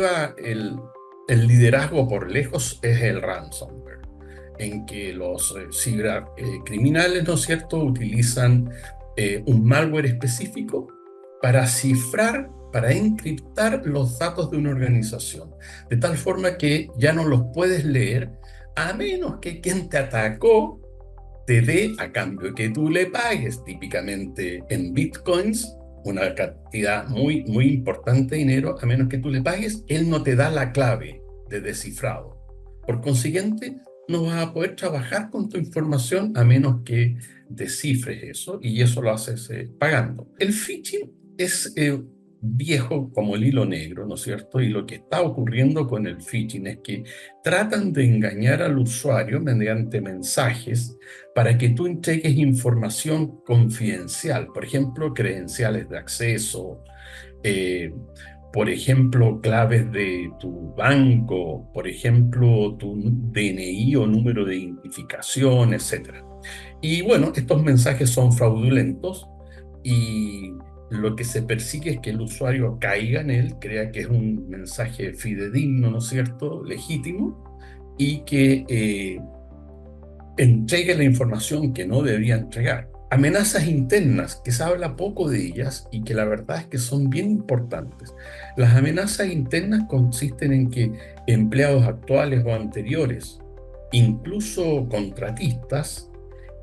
lleva el liderazgo por lejos es el ransomware, en que los cibercriminales, ¿no es cierto?, utilizan un malware específico para cifrar, para encriptar los datos de una organización, de tal forma que ya no los puedes leer a menos que quien te atacó te dé a cambio que tú le pagues, típicamente en bitcoins, una cantidad muy, muy importante de dinero. A menos que tú le pagues, él no te da la clave de descifrado. Por consiguiente, no vas a poder trabajar con tu información a menos que descifres eso, y eso lo haces pagando. El phishing es viejo como el hilo negro, ¿no es cierto? Y lo que está ocurriendo con el phishing es que tratan de engañar al usuario mediante mensajes para que tú entregues información confidencial, por ejemplo, credenciales de acceso, eh, por ejemplo, claves de tu banco, por ejemplo, tu DNI o número de identificación, etcétera. Y bueno, estos mensajes son fraudulentos y lo que se persigue es que el usuario caiga en él, crea que es un mensaje fidedigno, ¿no es cierto?, legítimo, y que entregue la información que no debía entregar. Amenazas internas, que se habla poco de ellas y que la verdad es que son bien importantes. Las amenazas internas consisten en que empleados actuales o anteriores, incluso contratistas,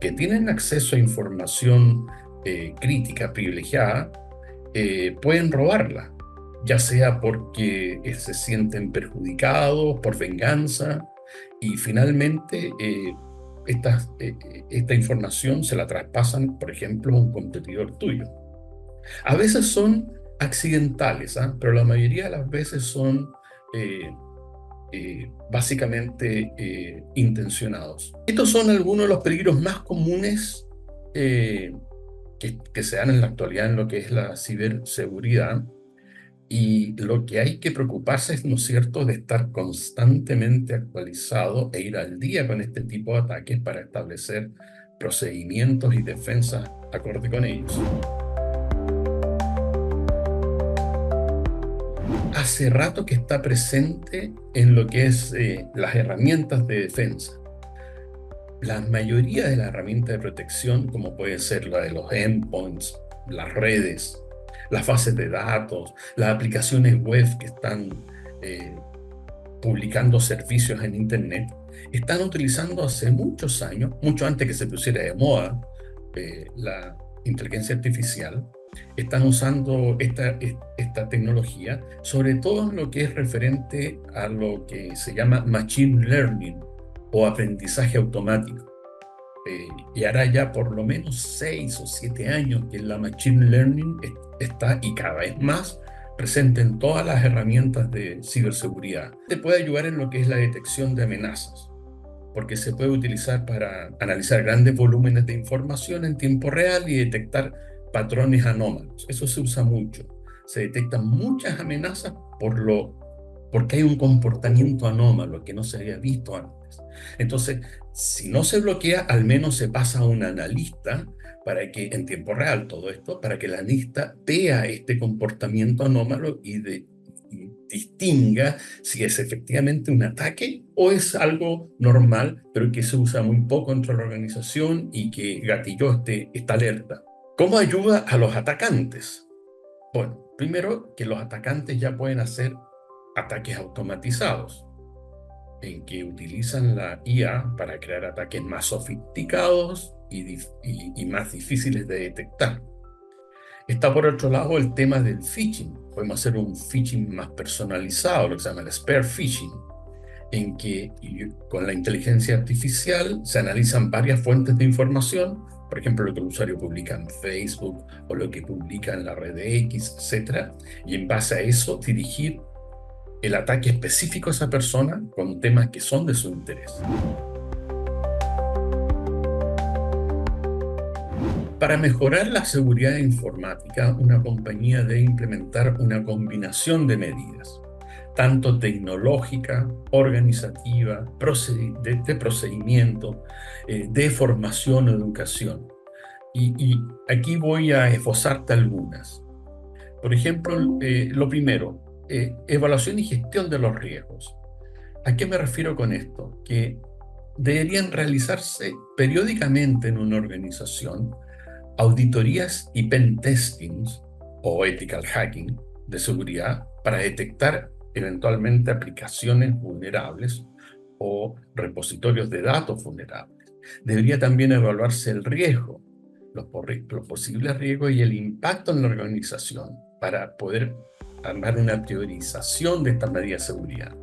que tienen acceso a información crítica, privilegiada, pueden robarla, ya sea porque se sienten perjudicados por venganza, y finalmente esta información se la traspasan, por ejemplo, a un competidor tuyo. A veces son accidentales, ¿ah? Pero la mayoría de las veces son eh, básicamente intencionados. Estos son algunos de los peligros más comunes que se dan en la actualidad en lo que es la ciberseguridad. Y lo que hay que preocuparse es, ¿no es cierto?, de estar constantemente actualizado e ir al día con este tipo de ataques para establecer procedimientos y defensas acorde con ellos. Hace rato que está presente en lo que es las herramientas de defensa. La mayoría de las herramientas de protección, como puede ser la de los endpoints, las redes, las bases de datos, las aplicaciones web que están eh, publicando servicios en Internet, están utilizando hace muchos años, mucho antes que se pusiera de moda la inteligencia artificial, están usando esta tecnología, sobre todo en lo que es referente a lo que se llama machine learning o aprendizaje automático. Y ahora ya por lo menos 6 o 7 años que la machine learning está, y cada vez más, presente en todas las herramientas de ciberseguridad. Te puede ayudar en lo que es la detección de amenazas, porque se puede utilizar para analizar grandes volúmenes de información en tiempo real y detectar patrones anómalos. Eso se usa mucho. Se detectan muchas amenazas porque hay un comportamiento anómalo que no se había visto antes. Entonces, si no se bloquea, al menos se pasa a un analista para que, en tiempo real todo esto, para que el analista vea este comportamiento anómalo y distinga si es efectivamente un ataque o es algo normal, pero que se usa muy poco dentro de la organización y que gatilló esta alerta. ¿Cómo ayuda a los atacantes? Bueno, primero que los atacantes ya pueden hacer ataques automatizados, en que utilizan la IA para crear ataques más sofisticados y más difíciles de detectar. Está por otro lado el tema del phishing. Podemos hacer un phishing más personalizado, lo que se llama el spear phishing, en que con la inteligencia artificial se analizan varias fuentes de información, por ejemplo, lo que el usuario publica en Facebook o lo que publica en la red de X, etc. Y en base a eso dirigir el ataque específico a esa persona con temas que son de su interés. Para mejorar la seguridad informática, una compañía debe implementar una combinación de medidas, tanto tecnológica, organizativa, de procedimiento, de formación o educación. Y aquí voy a esbozarte algunas. Por ejemplo, lo primero, evaluación y gestión de los riesgos. ¿A qué me refiero con esto? Que deberían realizarse periódicamente en una organización auditorías y pen testings o ethical hacking de seguridad para detectar eventualmente aplicaciones vulnerables o repositorios de datos vulnerables. Debería también evaluarse el riesgo, los posibles riesgos y el impacto en la organización para poder armar una priorización de estas medidas de seguridad.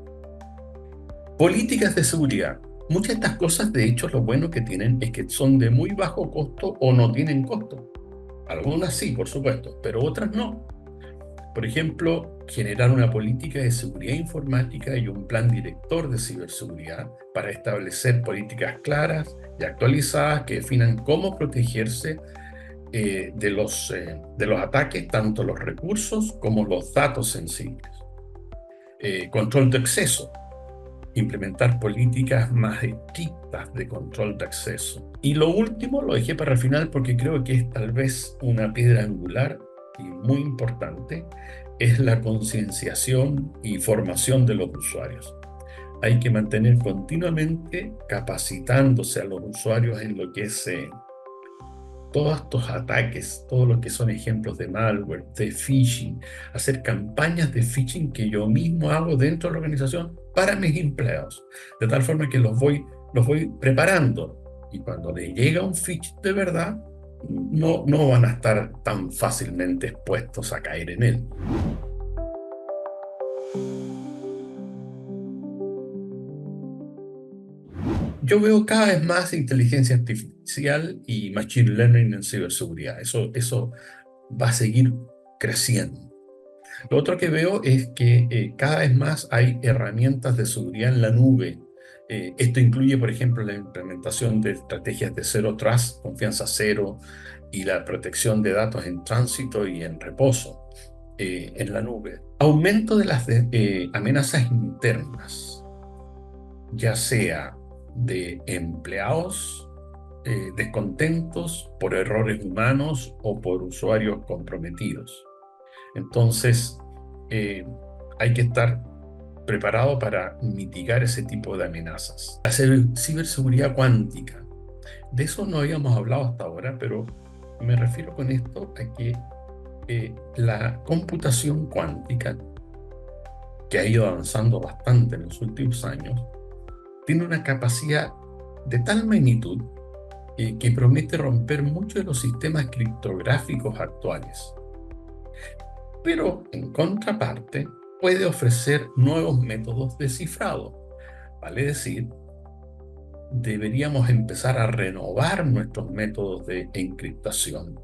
Políticas de seguridad. Muchas de estas cosas, de hecho, lo bueno que tienen es que son de muy bajo costo o no tienen costo. Algunas sí, por supuesto, pero otras no. Por ejemplo, generar una política de seguridad informática y un plan director de ciberseguridad para establecer políticas claras y actualizadas que definan cómo protegerse de los ataques, tanto los recursos como los datos sensibles. Control de acceso. Implementar políticas más estrictas de control de acceso. Y lo último lo dejé para el final porque creo que es tal vez una piedra angular y muy importante, es la concienciación y formación de los usuarios. Hay que mantener continuamente capacitándose a los usuarios en lo que es todos estos ataques, todos los que son ejemplos de malware, de phishing, hacer campañas de phishing que yo mismo hago dentro de la organización para mis empleados, de tal forma que los voy preparando y cuando les llega un phishing de verdad, no van a estar tan fácilmente expuestos a caer en él. Yo veo cada vez más inteligencia artificial y machine learning en ciberseguridad. Eso va a seguir creciendo. Lo otro que veo es que cada vez más hay herramientas de seguridad en la nube. Esto incluye, por ejemplo, la implementación de estrategias de Zero Trust, confianza cero, y la protección de datos en tránsito y en reposo en la nube. Aumento de las amenazas internas, ya sea de empleados descontentos por errores humanos o por usuarios comprometidos. Entonces, eh, hay que estar preparado para mitigar ese tipo de amenazas. La ciberseguridad cuántica. De eso no habíamos hablado hasta ahora, pero me refiero con esto a que la computación cuántica, que ha ido avanzando bastante en los últimos años, tiene una capacidad de tal magnitud que promete romper muchos de los sistemas criptográficos actuales. Pero, en contraparte, puede ofrecer nuevos métodos de cifrado. Vale decir, deberíamos empezar a renovar nuestros métodos de encriptación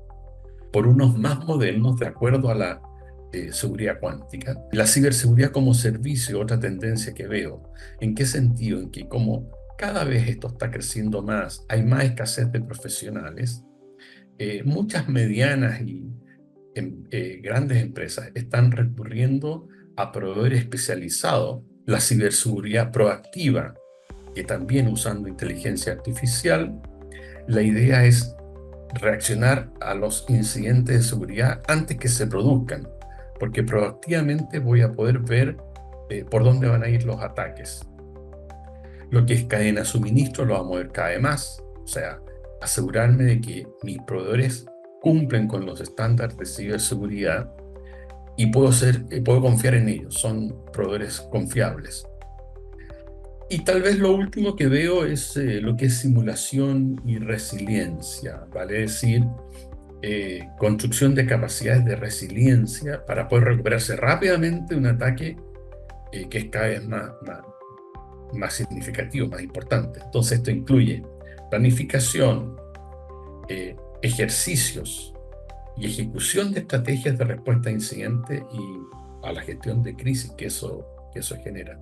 por unos más modernos de acuerdo a la seguridad cuántica. La ciberseguridad como servicio, otra tendencia que veo. ¿En qué sentido? En que como cada vez esto está creciendo más, hay más escasez de profesionales, muchas medianas y grandes empresas están recurriendo a proveedores especializados, la ciberseguridad proactiva, que también usando inteligencia artificial, la idea es reaccionar a los incidentes de seguridad antes que se produzcan, porque proactivamente voy a poder ver por dónde van a ir los ataques. Lo que es cadena de suministro lo vamos a ver cada vez más, o sea, asegurarme de que mis proveedores cumplen con los estándares de ciberseguridad y puedo confiar en ellos, son proveedores confiables. Y tal vez lo último que veo es lo que es simulación y resiliencia, vale decir, construcción de capacidades de resiliencia para poder recuperarse rápidamente de un ataque que es cada vez más significativo, más importante. Entonces esto incluye planificación, ejercicios y ejecución de estrategias de respuesta a incidentes y a la gestión de crisis que eso genera.